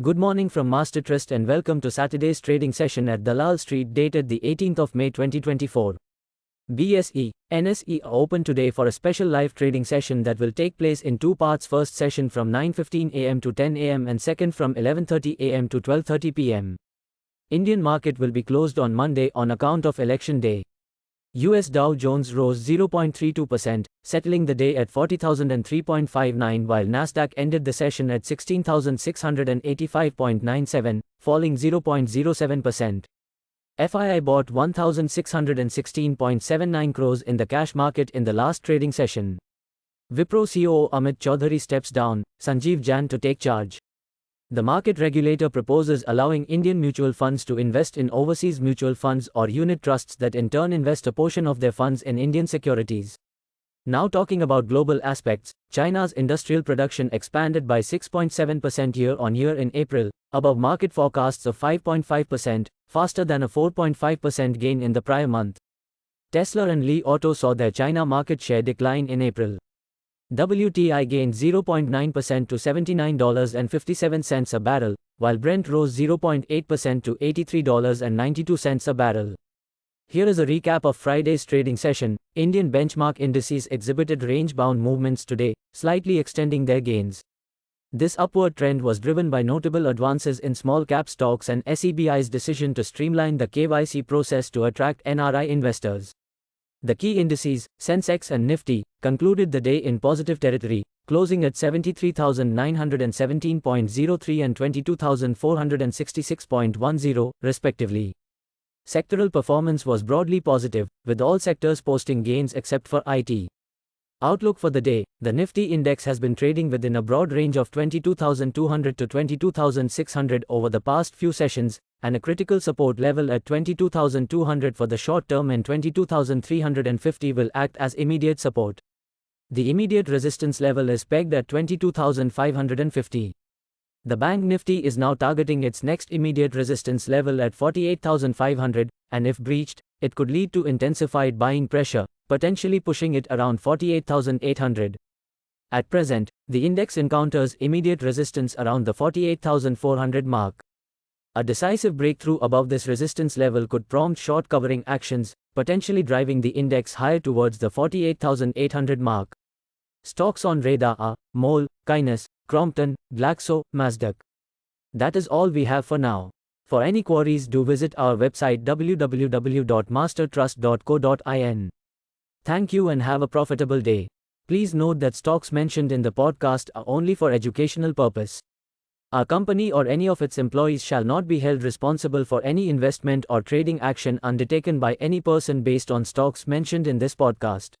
Good morning from Master Trust and welcome to Saturday's trading session at Dalal Street dated the 18th of May 2024. BSE, NSE are open today for a special live trading session that will take place in two parts. First session from 9:15 am to 10 am and second from 11:30 am to 12:30 pm. Indian market will be closed on Monday on account of election day. US Dow Jones rose 0.32%, settling the day at 40,003.59 while Nasdaq ended the session at 16,685.97, falling 0.07%. FII bought 1,616.79 crores in the cash market in the last trading session. Wipro COO Amit Chaudhary steps down, Sanjeev Jain to take charge. The market regulator proposes allowing Indian mutual funds to invest in overseas mutual funds or unit trusts that in turn invest a portion of their funds in Indian securities. Now talking about global aspects, China's industrial production expanded by 6.7% year-on-year in April, above market forecasts of 5.5%, faster than a 4.5% gain in the prior month. Tesla and Li Auto saw their China market share decline in April. WTI gained 0.9% to $79.57 a barrel, while Brent rose 0.8% to $83.92 a barrel. Here is a recap of Friday's trading session. Indian benchmark indices exhibited range-bound movements today, slightly extending their gains. This upward trend was driven by notable advances in small-cap stocks and SEBI's decision to streamline the KYC process to attract NRI investors. The key indices, Sensex and Nifty, concluded the day in positive territory, closing at 73,917.03 and 22,466.10, respectively. Sectoral performance was broadly positive, with all sectors posting gains except for IT. Outlook for the day: the Nifty index has been trading within a broad range of 22,200 to 22,600 over the past few sessions, and a critical support level at 22,200 for the short term and 22,350 will act as immediate support. The immediate resistance level is pegged at 22,550. The Bank Nifty is now targeting its next immediate resistance level at 48,500, and if breached, it could lead to intensified buying pressure, potentially pushing it around 48,800. At present, the index encounters immediate resistance around the 48,400 mark. A decisive breakthrough above this resistance level could prompt short covering actions, potentially driving the index higher towards the 48,800 mark. Stocks on radar are MOL, Kainos, Crompton, Glaxo, Masdaq. That is all we have for now. For any queries, do visit our website www.mastertrust.co.in. Thank you and have a profitable day. Please note that stocks mentioned in the podcast are only for educational purpose. Our company or any of its employees shall not be held responsible for any investment or trading action undertaken by any person based on stocks mentioned in this podcast.